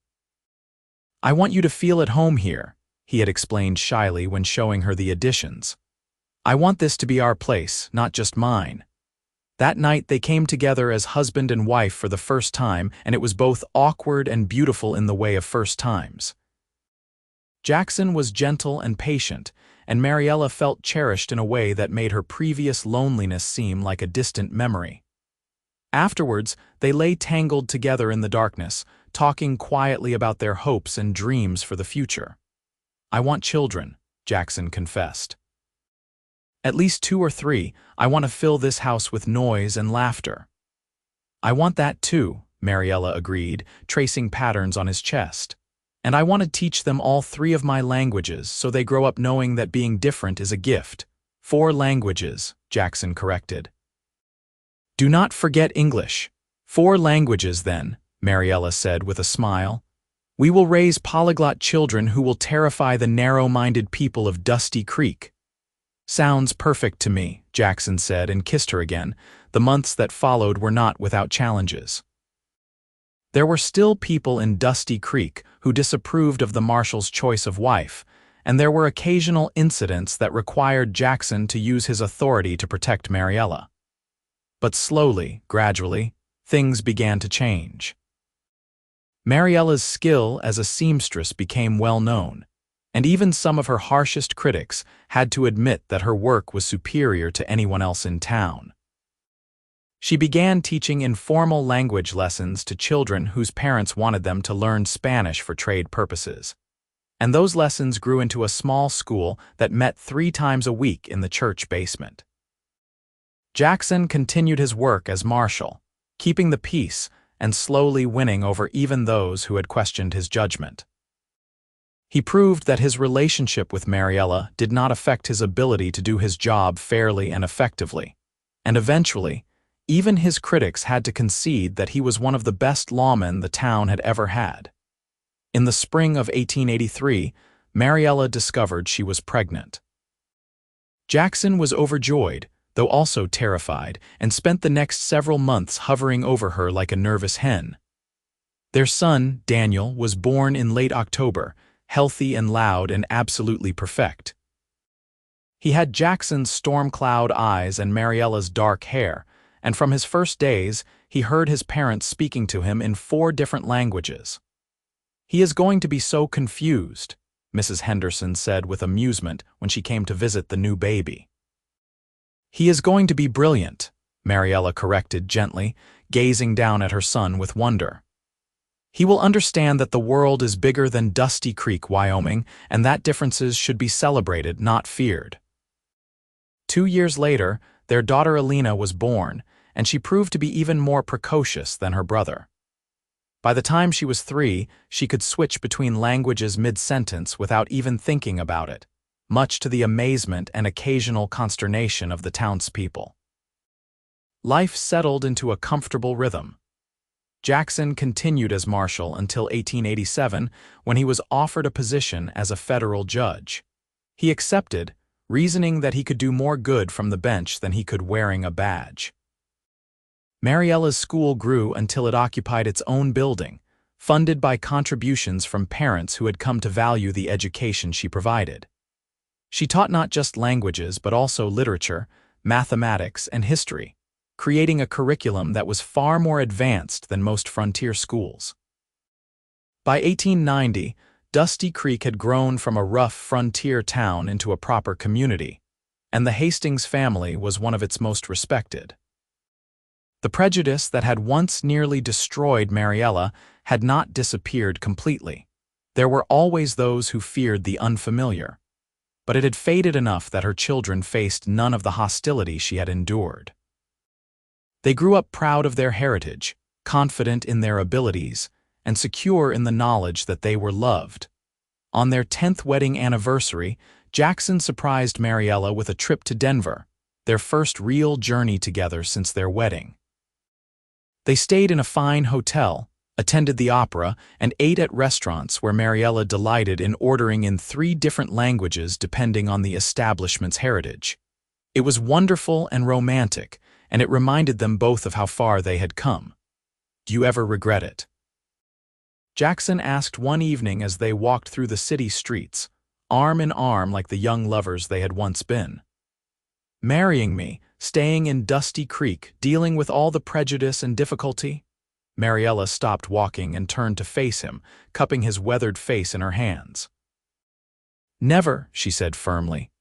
"I want you to feel at home here," he had explained shyly when showing her the additions. "I want this to be our place, not just mine." That night they came together as husband and wife for the first time, and it was both awkward and beautiful in the way of first times. Jackson was gentle and patient, and Mariela felt cherished in a way that made her previous loneliness seem like a distant memory. Afterwards, they lay tangled together in the darkness, talking quietly about their hopes and dreams for the future. "I want children," Jackson confessed. "At least 2 or 3, I want to fill this house with noise and laughter." "I want that too," Mariela agreed, tracing patterns on his chest. "And I want to teach them all 3 of my languages so they grow up knowing that being different is a gift." 4 languages, Jackson corrected. "Do not forget English." 4 languages, then," Mariela said with a smile. "We will raise polyglot children who will terrify the narrow-minded people of Dusty Creek." "Sounds perfect to me," Jackson said and kissed her again. The months that followed were not without challenges. There were still people in Dusty Creek who disapproved of the marshal's choice of wife, and there were occasional incidents that required Jackson to use his authority to protect Mariela. But slowly, gradually, things began to change. Mariela's skill as a seamstress became well known, and even some of her harshest critics had to admit that her work was superior to anyone else in town. She began teaching informal language lessons to children whose parents wanted them to learn Spanish for trade purposes. And those lessons grew into a small school that met 3 times a week in the church basement. Jackson continued his work as marshal, keeping the peace and slowly winning over even those who had questioned his judgment. He proved that his relationship with Mariela did not affect his ability to do his job fairly and effectively, and eventually, even his critics had to concede that he was one of the best lawmen the town had ever had. In the spring of 1883, Mariela discovered she was pregnant. Jackson was overjoyed, though also terrified, and spent the next several months hovering over her like a nervous hen. Their son, Daniel, was born in late October, healthy and loud and absolutely perfect. He had Jackson's storm-cloud eyes and Mariela's dark hair, and from his first days, he heard his parents speaking to him in 4 different languages. "He is going to be so confused," Mrs. Henderson said with amusement when she came to visit the new baby. "He is going to be brilliant," Mariela corrected gently, gazing down at her son with wonder. "He will understand that the world is bigger than Dusty Creek, Wyoming, and that differences should be celebrated, not feared." 2 years later, their daughter Alina was born, and she proved to be even more precocious than her brother. By the time she was 3, she could switch between languages mid-sentence without even thinking about it, much to the amazement and occasional consternation of the townspeople. Life settled into a comfortable rhythm. Jackson continued as marshal until 1887, when he was offered a position as a federal judge. He accepted, reasoning that he could do more good from the bench than he could wearing a badge. Mariela's school grew until it occupied its own building, funded by contributions from parents who had come to value the education she provided. She taught not just languages but also literature, mathematics, and history, creating a curriculum that was far more advanced than most frontier schools. By 1890, Dusty Creek had grown from a rough frontier town into a proper community, and the Hastings family was one of its most respected. The prejudice that had once nearly destroyed Mariela had not disappeared completely. There were always those who feared the unfamiliar, but it had faded enough that her children faced none of the hostility she had endured. They grew up proud of their heritage, confident in their abilities, and secure in the knowledge that they were loved. On their 10th wedding anniversary, Jackson surprised Mariela with a trip to Denver, their first real journey together since their wedding. They stayed in a fine hotel, attended the opera, and ate at restaurants where Mariela delighted in ordering in 3 different languages depending on the establishment's heritage. It was wonderful and romantic, and it reminded them both of how far they had come. Do you ever regret it? Jackson asked one evening as they walked through the city streets, arm in arm like the young lovers they had once been. Marrying me, staying in Dusty Creek, dealing with all the prejudice and difficulty? Mariela stopped walking and turned to face him, cupping his weathered face in her hands. Never, she said firmly.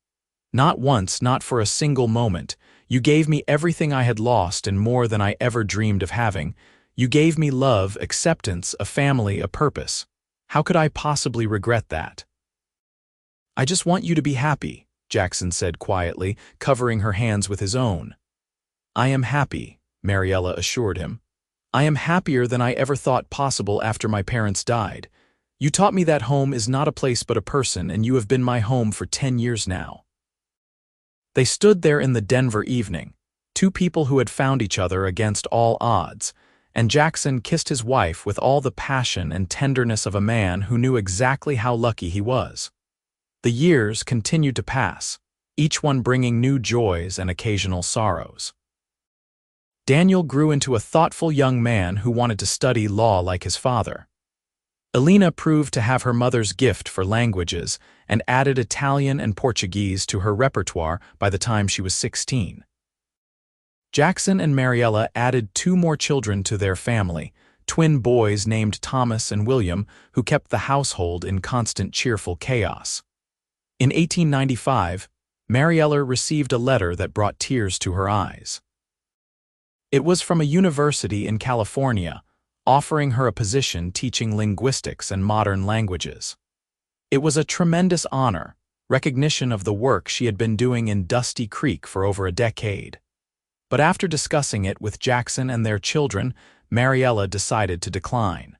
Not once, not for a single moment. You gave me everything I had lost and more than I ever dreamed of having. You gave me love, acceptance, a family, a purpose. How could I possibly regret that? I just want you to be happy, Jackson said quietly, covering her hands with his own. I am happy, Mariela assured him. I am happier than I ever thought possible after my parents died. You taught me that home is not a place but a person, and you have been my home for 10 years now. They stood there in the Denver evening, 2 people who had found each other against all odds, and Jackson kissed his wife with all the passion and tenderness of a man who knew exactly how lucky he was. The years continued to pass, each one bringing new joys and occasional sorrows. Daniel grew into a thoughtful young man who wanted to study law like his father. Elena proved to have her mother's gift for languages and added Italian and Portuguese to her repertoire by the time she was 16. Jackson and Mariela added 2 more children to their family, twin boys named Thomas and William, who kept the household in constant cheerful chaos. In 1895, Mariela received a letter that brought tears to her eyes. It was from a university in California, offering her a position teaching linguistics and modern languages. It was a tremendous honor, recognition of the work she had been doing in Dusty Creek for over a decade. But after discussing it with Jackson and their children, Mariela decided to decline.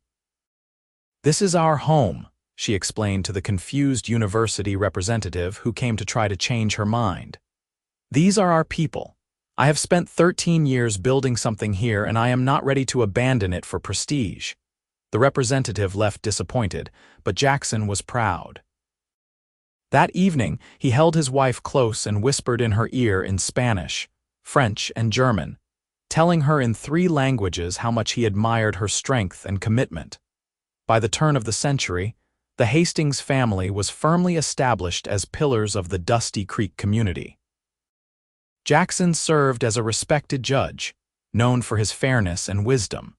This is our home, she explained to the confused university representative who came to try to change her mind. These are our people. I have spent 13 years building something here, and I am not ready to abandon it for prestige. The representative left disappointed, but Jackson was proud. That evening, he held his wife close and whispered in her ear in Spanish, French, and German, telling her in 3 languages how much he admired her strength and commitment. By the turn of the century, the Hastings family was firmly established as pillars of the Dusty Creek community. Jackson served as a respected judge, known for his fairness and wisdom.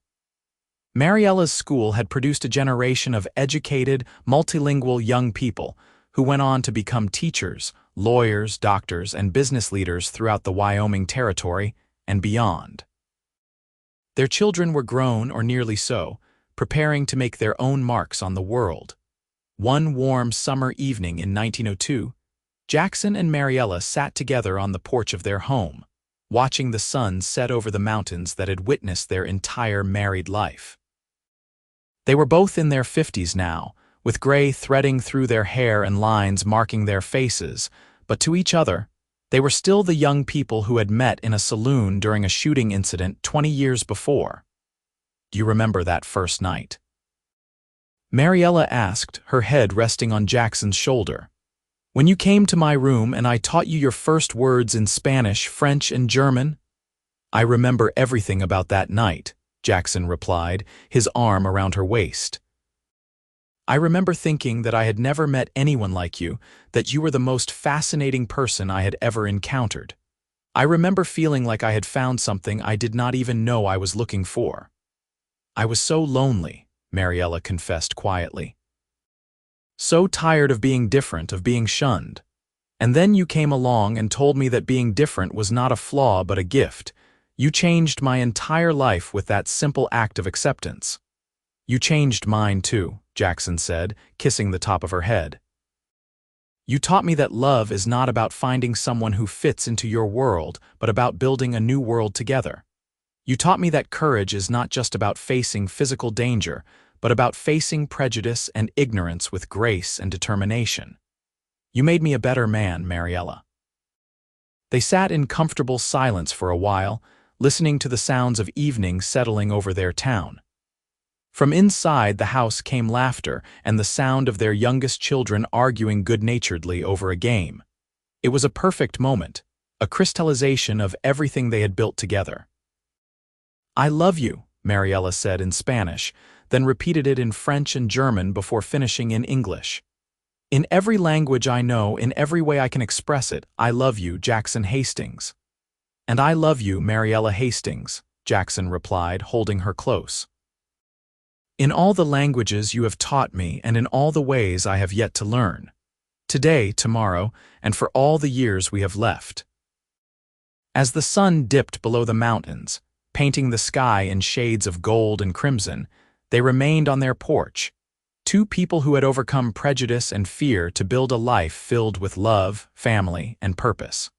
Mariela's school had produced a generation of educated, multilingual young people who went on to become teachers, lawyers, doctors, and business leaders throughout the Wyoming territory and beyond. Their children were grown, or nearly so, preparing to make their own marks on the world. One warm summer evening in 1902, Jackson and Mariela sat together on the porch of their home, watching the sun set over the mountains that had witnessed their entire married life. They were both in their 50s now, with gray threading through their hair and lines marking their faces, but to each other, they were still the young people who had met in a saloon during a shooting incident 20 years before. Do you remember that first night? Mariela asked, her head resting on Jackson's shoulder. When you came to my room and I taught you your first words in Spanish, French, and German? I remember everything about that night, Jackson replied, his arm around her waist. I remember thinking that I had never met anyone like you, that you were the most fascinating person I had ever encountered. I remember feeling like I had found something I did not even know I was looking for. I was so lonely, Mariela confessed quietly. So tired of being different, of being shunned. And then you came along and told me that being different was not a flaw but a gift. You changed my entire life with that simple act of acceptance. You changed mine too, Jackson said, kissing the top of her head. You taught me that love is not about finding someone who fits into your world, but about building a new world together. You taught me that courage is not just about facing physical danger, but about facing prejudice and ignorance with grace and determination. You made me a better man, Mariela. They sat in comfortable silence for a while, listening to the sounds of evening settling over their town. From inside the house came laughter and the sound of their youngest children arguing good-naturedly over a game. It was a perfect moment, a crystallization of everything they had built together. "I love you," Mariela said in Spanish, then repeated it in French and German before finishing in English. "In every language I know, in every way I can express it, I love you, Jackson Hastings." "And I love you, Mariela Hastings," Jackson replied, holding her close. "In all the languages you have taught me and in all the ways I have yet to learn. Today, tomorrow, and for all the years we have left." As the sun dipped below the mountains, painting the sky in shades of gold and crimson, they remained on their porch, two people who had overcome prejudice and fear to build a life filled with love, family, and purpose.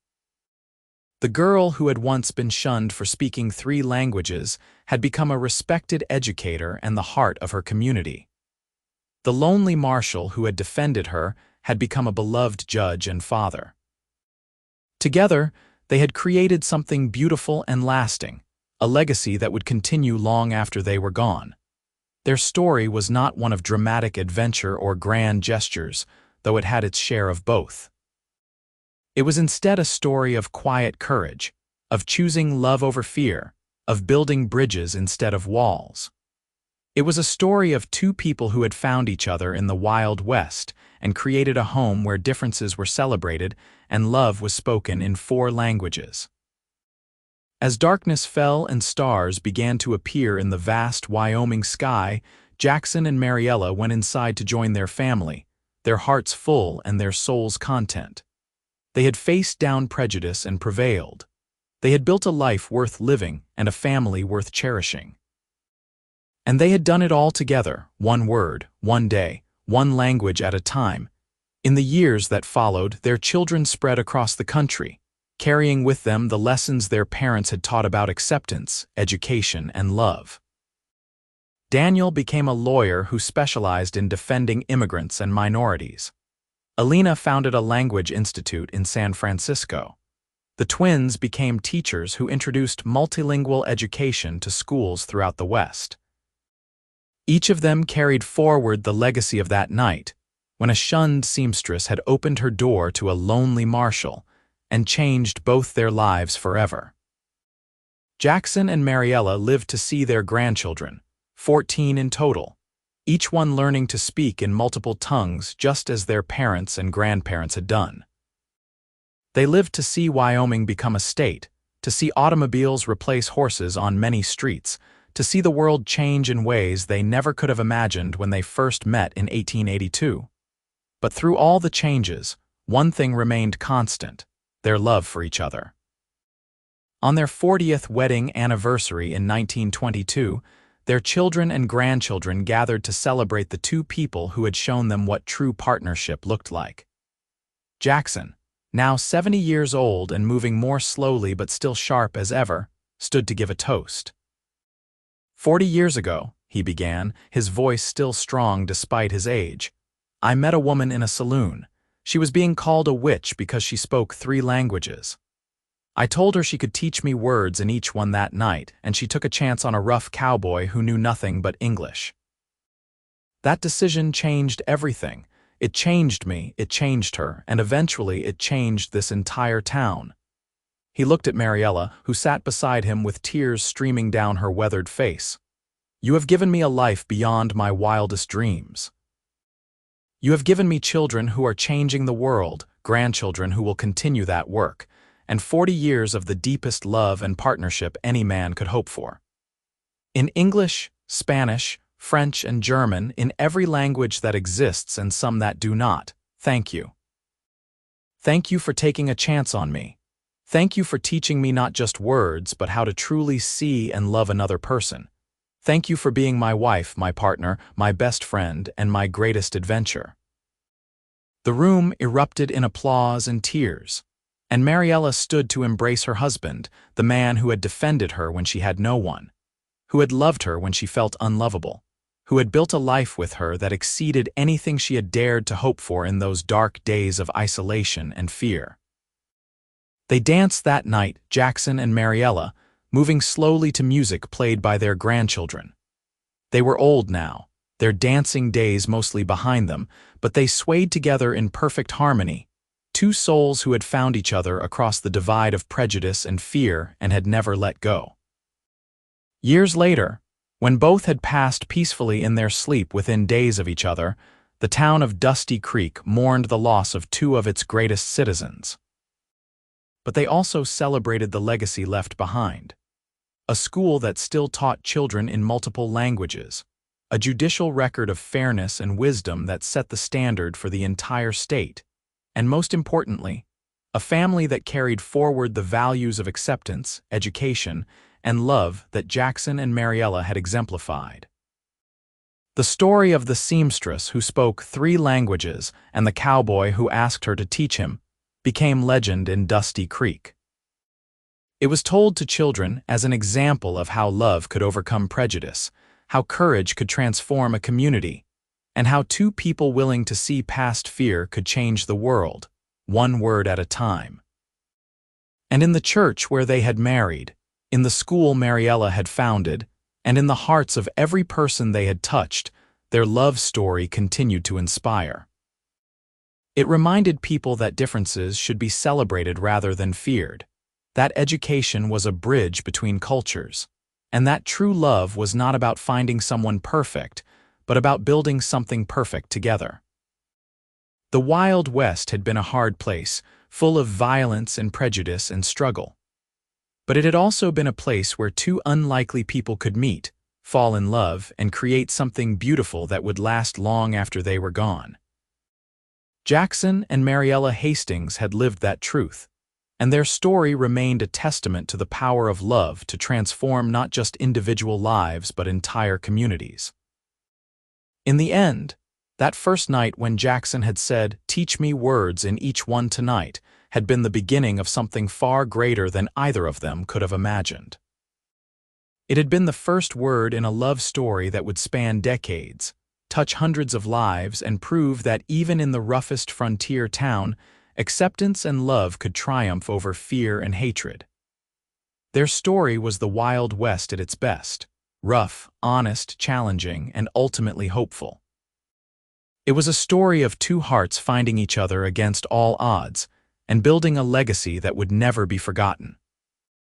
The girl who had once been shunned for speaking 3 languages had become a respected educator and the heart of her community. The lonely marshal who had defended her had become a beloved judge and father. Together, they had created something beautiful and lasting, a legacy that would continue long after they were gone. Their story was not one of dramatic adventure or grand gestures, though it had its share of both. It was instead a story of quiet courage, of choosing love over fear, of building bridges instead of walls. It was a story of 2 people who had found each other in the Wild West and created a home where differences were celebrated and love was spoken in 4 languages. As darkness fell and stars began to appear in the vast Wyoming sky, Jackson and Mariela went inside to join their family, their hearts full and their souls content. They had faced down prejudice and prevailed. They had built a life worth living and a family worth cherishing. And they had done it all together, one word, one day, one language at a time. In the years that followed, their children spread across the country, carrying with them the lessons their parents had taught about acceptance, education, and love. Daniel became a lawyer who specialized in defending immigrants and minorities. Alina founded a language institute in San Francisco. The twins became teachers who introduced multilingual education to schools throughout the West. Each of them carried forward the legacy of that night, when a shunned seamstress had opened her door to a lonely marshal and changed both their lives forever. Jackson and Mariela lived to see their grandchildren, 14 in total, each one learning to speak in multiple tongues just as their parents and grandparents had done. They lived to see Wyoming become a state, to see automobiles replace horses on many streets, to see the world change in ways they never could have imagined when they first met in 1882. But through all the changes, one thing remained constant: their love for each other. On their 40th wedding anniversary in 1922, their children and grandchildren gathered to celebrate the 2 people who had shown them what true partnership looked like. Jackson, now 70 years old and moving more slowly but still sharp as ever, stood to give a toast. 40 years ago, he began, his voice still strong despite his age, I met a woman in a saloon. She was being called a witch because she spoke 3 languages. I told her she could teach me words in each one that night, and she took a chance on a rough cowboy who knew nothing but English. That decision changed everything. It changed me, it changed her, and eventually it changed this entire town. He looked at Mariela, who sat beside him with tears streaming down her weathered face. You have given me a life beyond my wildest dreams. You have given me children who are changing the world, grandchildren who will continue that work, and 40 years of the deepest love and partnership any man could hope for. In English, Spanish, French, and German, in every language that exists and some that do not, thank you. Thank you for taking a chance on me. Thank you for teaching me not just words, but how to truly see and love another person. Thank you for being my wife, my partner, my best friend, and my greatest adventure. The room erupted in applause and tears, and Mariela stood to embrace her husband, the man who had defended her when she had no one, who had loved her when she felt unlovable, who had built a life with her that exceeded anything she had dared to hope for in those dark days of isolation and fear. They danced that night, Jackson and Mariela, moving slowly to music played by their grandchildren. They were old now, their dancing days mostly behind them, but they swayed together in perfect harmony, two souls who had found each other across the divide of prejudice and fear and had never let go. Years later, when both had passed peacefully in their sleep within days of each other, the town of Dusty Creek mourned the loss of two of its greatest citizens. But they also celebrated the legacy left behind. A school that still taught children in multiple languages, a judicial record of fairness and wisdom that set the standard for the entire state, and most importantly, a family that carried forward the values of acceptance, education, and love that Jackson and Mariela had exemplified. The story of the seamstress who spoke 3 languages and the cowboy who asked her to teach him became legend in Dusty Creek. It was told to children as an example of how love could overcome prejudice, how courage could transform a community, and how two people willing to see past fear could change the world, one word at a time. And in the church where they had married, in the school Mariela had founded, and in the hearts of every person they had touched, their love story continued to inspire. It reminded people that differences should be celebrated rather than feared, that education was a bridge between cultures, and that true love was not about finding someone perfect, but about building something perfect together. The Wild West had been a hard place, full of violence and prejudice and struggle. But it had also been a place where two unlikely people could meet, fall in love, and create something beautiful that would last long after they were gone. Jackson and Mariela Hastings had lived that truth, and their story remained a testament to the power of love to transform not just individual lives but entire communities. In the end, that first night when Jackson had said, "Teach me words in each one tonight," had been the beginning of something far greater than either of them could have imagined. It had been the first word in a love story that would span decades, touch hundreds of lives, and prove that even in the roughest frontier town, acceptance and love could triumph over fear and hatred. Their story was the Wild West at its best, rough, honest, challenging, and ultimately hopeful. It was a story of two hearts finding each other against all odds and building a legacy that would never be forgotten.